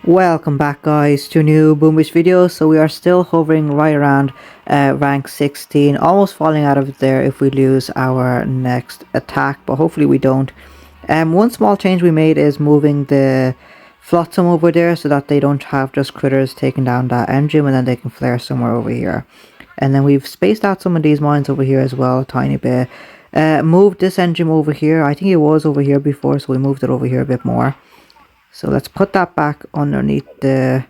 Welcome back guys to a new Boomish video. So we are still hovering right around rank 16, almost falling out of there if we lose our next attack, but hopefully we don't. One small change we made is moving the Flotsam over there so that they don't have just critters taking down that engine and then they can flare somewhere over here. And then we've spaced out some of these mines over here as well a tiny bit. Moved this engine over here. I think it was over here before, so we moved it over here a bit more. So let's put that back underneath the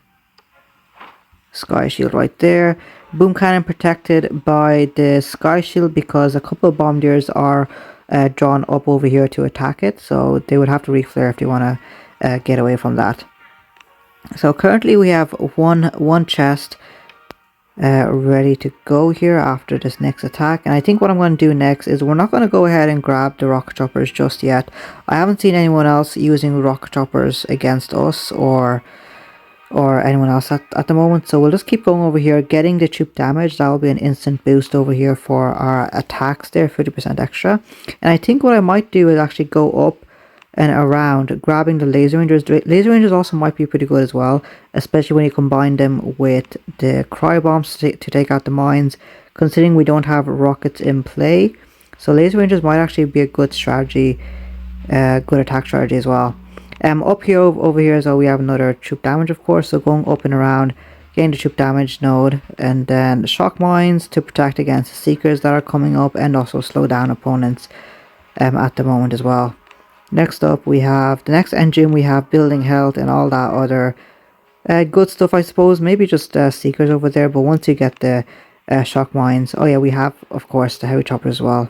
sky shield right there. Boom cannon protected by the sky shield because a couple of bombardiers are drawn up over here to attack it. So they would have to reflare if they want to get away from that. So currently we have one chest ready to go here after this next attack, and I think what I'm going to do next is we're not going to go ahead and grab the rocket choppers just yet. I haven't seen anyone else using rocket choppers against us or anyone else at the moment, so we'll just keep going over here getting the troop damage. That will be an instant boost over here for our attacks there, 50% extra. And I think what I might do is actually go up and around grabbing the laser rangers. Laser rangers also might be pretty good as well, especially when you combine them with the cryo bombs to take out the mines, considering we don't have rockets in play. So laser rangers might actually be a good strategy, good attack strategy as well. Up here over here, so we have another troop damage, of course. So going up and around, getting the troop damage node, and then the shock mines to protect against the seekers that are coming up, and also slow down opponents at the moment as well. Next up, we have the next engine. We have building health and all that other good stuff, I suppose. Maybe just seekers over there, but once you get the shock mines, oh yeah, we have of course the heavy choppers as well.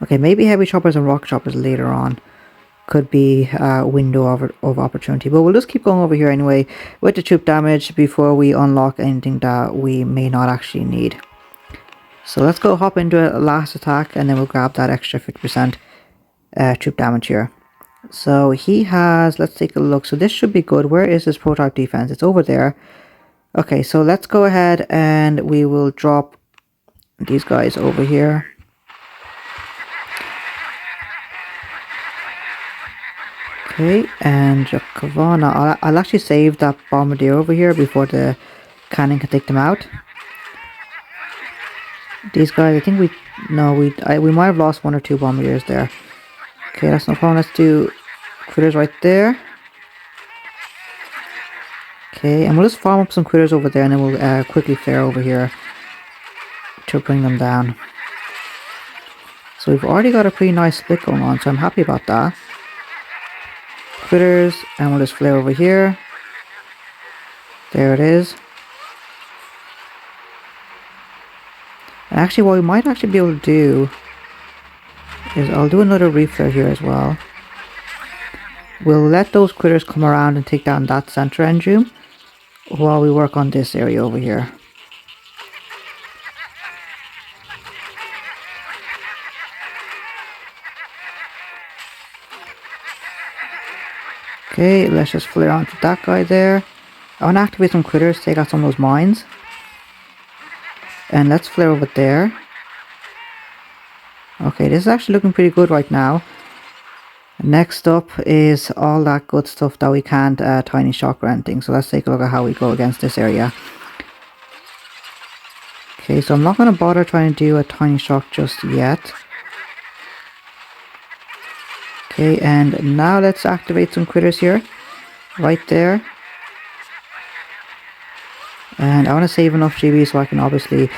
Okay, maybe heavy choppers and rocket choppers later on could be a window of opportunity, but we'll just keep going over here anyway with the troop damage before we unlock anything that we may not actually need. So let's go hop into a last attack and then we'll grab that extra 50% troop damage here. So he has, let's take a look. So this should be good. Where is his prototype defense? It's over there. Okay, so let's go ahead and we will drop these guys over here. Okay, and Kavana, I'll actually save that bombardier over here before the cannon can take them out. These guys, I think we might have lost one or two bombardiers there. Okay, that's no problem. Let's do critters right there. Okay, and we'll just farm up some critters over there and then we'll quickly flare over here to bring them down. So we've already got a pretty nice split going on, so I'm happy about that. Critters, and we'll just flare over here. There it is. And actually, what we might actually be able to do is I'll do another reflare here as well. We'll let those critters come around and take down that center engine while we work on this area over here. Okay, let's just flare onto that guy there. I want to activate some critters, take out some of those mines. And let's flare over there. Okay, this is actually looking pretty good right now. Next up is all that good stuff that we can't tiny shock or anything. So let's take a look at how we go against this area. Okay, so I'm not going to bother trying to do a tiny shock just yet. Okay, and now let's activate some critters here. Right there. And I want to save enough GB so I can obviously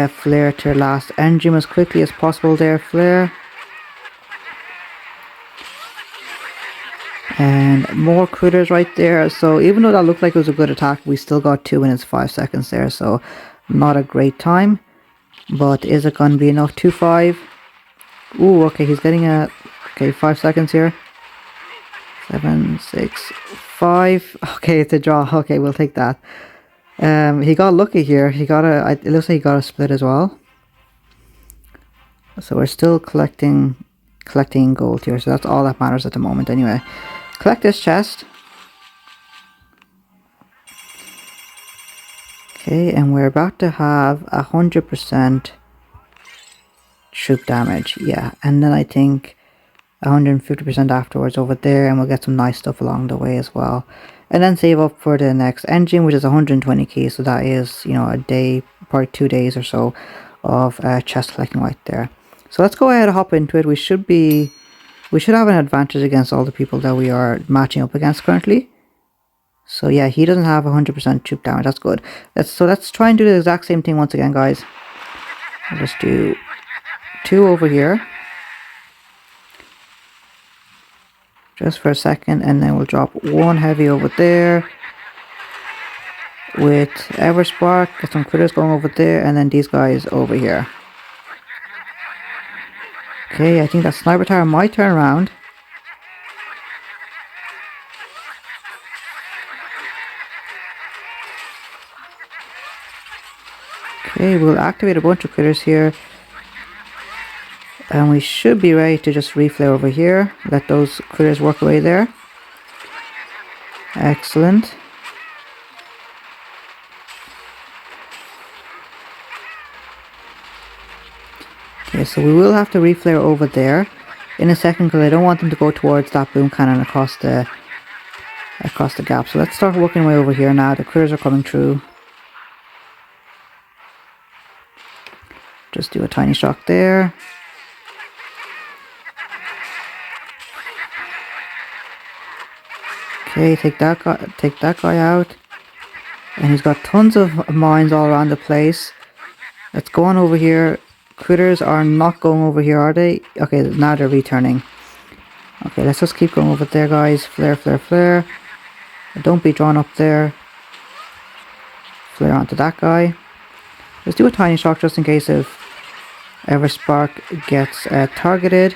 flare to last engine as quickly as possible there. Flare. And more critters right there. So even though that looked like it was a good attack, we still got 2 minutes 5 seconds there. So not a great time. But is it going to be enough? 2-5. Ooh, okay, he's getting a... Okay, 5 seconds here. 7, 6, 5. Okay, it's a draw. Okay, we'll take that. He got lucky here. He got it looks like he got a split as well. So we're still collecting gold here. So that's all that matters at the moment anyway. Collect this chest. Okay, and we're about to have 100% troop damage. Yeah, and then I think 150% afterwards over there, and we'll get some nice stuff along the way as well. and then save up for the next engine, which is 120 keys. So that is, you know, a day, probably 2 days or so of chest collecting right there. So let's go ahead and hop into it. We should have an advantage against all the people that we are matching up against currently. So yeah, he doesn't have 100% troop damage. That's good. Let's try and do the exact same thing once again, guys. I'll just do 2 over here, just for a second, and then we'll drop 1 heavy over there with Everspark. Get some critters going over there, and then these guys over here. Okay, I think that sniper tower might turn around. Okay, we'll activate a bunch of critters here. And we should be ready to just reflare over here. Let those critters work away there. Excellent. Okay, so we will have to reflare over there in a second, because I don't want them to go towards that boom cannon across the gap. So let's start working away over here now. The critters are coming through. Just do a tiny shock there. Okay, take that guy out. And he's got tons of mines all around the place. Let's go on over here. Critters are not going over here, are they? Okay, now they're returning. Okay, let's just keep going over there, guys. Flare, flare, flare. Don't be drawn up there. Flare onto that guy. Let's do a tiny shock just in case if Everspark gets targeted.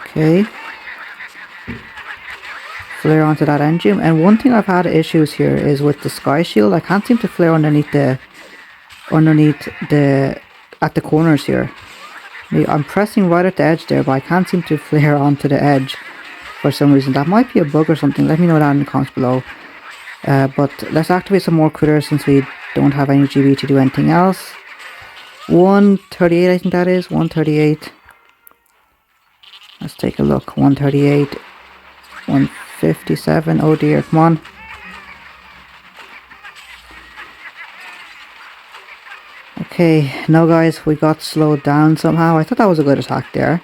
Okay. Flare onto that engine. And one thing I've had issues here is with the sky shield. I can't seem to flare underneath the at the corners here. I'm pressing right at the edge there, but I can't seem to flare onto the edge for some reason. That might be a bug or something. Let me know that in the comments below. But let's activate some more critters since we don't have any GB to do anything else. 138, I think that is 138. Let's take a look. 138, 157. Oh dear, come on. Okay, now guys, we got slowed down somehow. I thought that was a good attack there.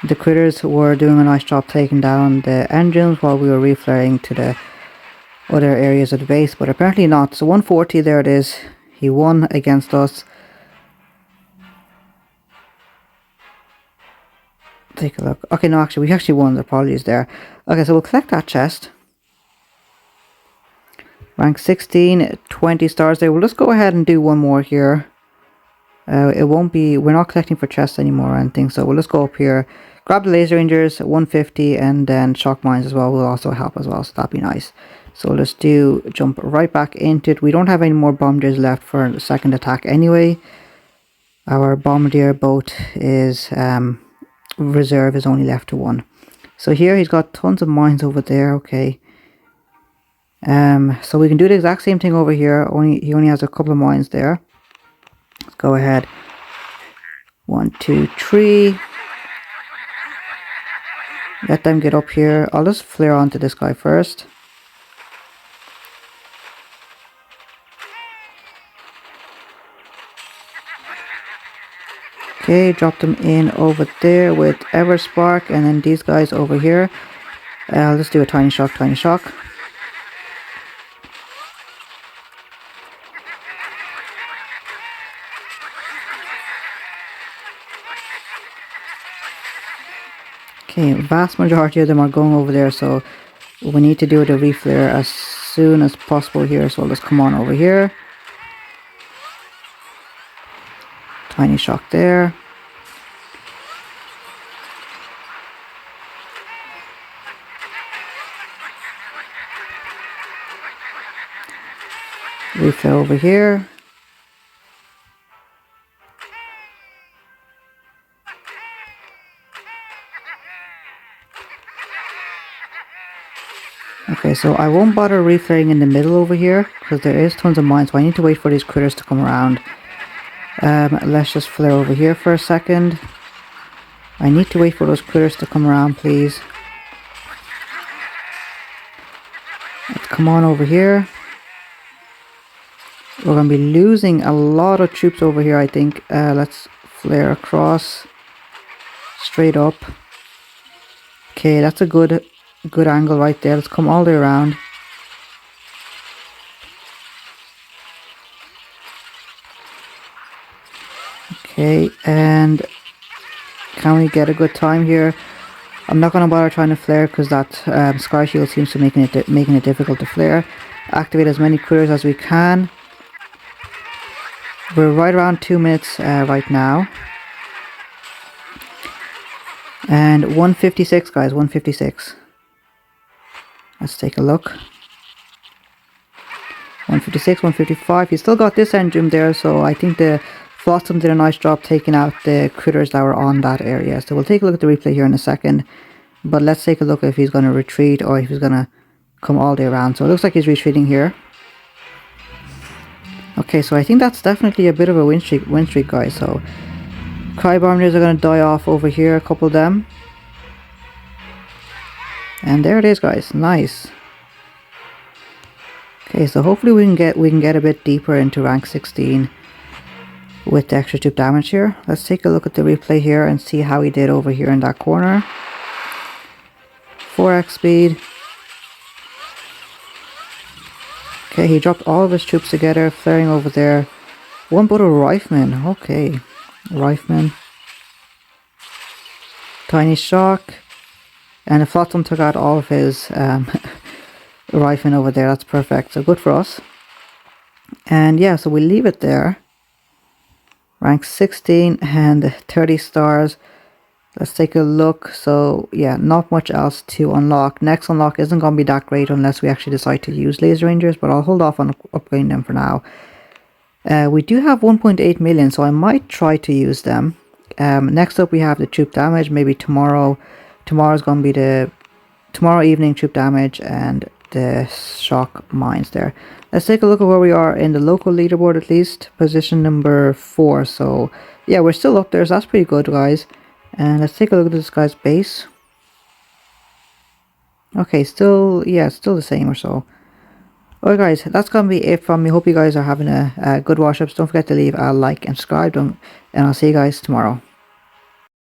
The critters were doing a nice job taking down the engines while we were reflaring to the other areas of the base, but apparently not. So 140, there it is. He won against us. Take a look. Okay, no, actually, we actually won. The apologies there. Okay, so we'll collect that chest. Rank 16, 20 stars there. We'll just go ahead and do one more here. It won't be, we're not collecting for chests anymore or anything, so we'll just go up here, grab the laser rangers, 150, and then shock mines as well will also help as well, so that'd be nice. So we'll just jump right back into it. We don't have any more bombardiers left for the second attack anyway. Our bombardier boat is, reserve is only left to 1. So here he's got tons of mines over there, okay. So we can do the exact same thing over here, he only has a couple of mines there. Let's go ahead. 1, 2, 3. Let them get up here. I'll just flare onto this guy first. Okay, drop them in over there with Everspark, and then these guys over here. I'll just do a tiny shock, tiny shock. Okay, vast majority of them are going over there, so we need to do the reflare as soon as possible here, so let's come on over here. Tiny shock there. Reflare over here. Okay, so I won't bother reflaring in the middle over here because there is tons of mines, so I need to wait for these critters to come around. Let's just flare over here for a second. I need to wait for those critters to come around, please. Let's come on over here. We're going to be losing a lot of troops over here, I think. Let's flare across. Straight up. Okay, that's a good angle right there. Let's come all the way around. Okay, and can we get a good time here? I'm not going to bother trying to flare because that Sky Shield seems to making it difficult to flare. Activate as many critters as we can. We're right around 2 minutes right now. And 156, guys, 156. Let's take a look. 156, 155. He's still got this engine there, so I think the Flotsam did a nice job taking out the critters that were on that area. So we'll take a look at the replay here in a second. But let's take a look if he's going to retreat or if he's going to come all the way around. So it looks like he's retreating here. Okay, so I think that's definitely a bit of a win streak, guys. So Crybombers are going to die off over here, a couple of them. And there it is, guys. Nice. Okay, so hopefully we can get a bit deeper into rank 16 with the extra troop damage here. Let's take a look at the replay here and see how he did over here in that corner. 4x speed. Okay, he dropped all of his troops together, flaring over there. One but a Rifleman. Okay, Rifleman. Tiny Shock. And the Flotsam took out all of his Rifleman over there. That's perfect. So good for us. And yeah, so we leave it there. Rank 16 and 30 stars. Let's take a look. So yeah, not much else to unlock. Next unlock isn't going to be that great unless we actually decide to use Laser Rangers, but I'll hold off on upgrading them for now. We do have 1.8 million, so I might try to use them. Next up we have the troop damage. Maybe tomorrow. Tomorrow's going to be the tomorrow evening troop damage and the shock mines there. Let's take a look at where we are in the local leaderboard, at least. Position number 4. So yeah, we're still up there, so that's pretty good, guys. And let's take a look at this guy's base. Okay, still the same or so. Alright guys, that's gonna be it from me. Hope you guys are having a good wash ups. Don't forget to leave a like and subscribe, and I'll see you guys tomorrow.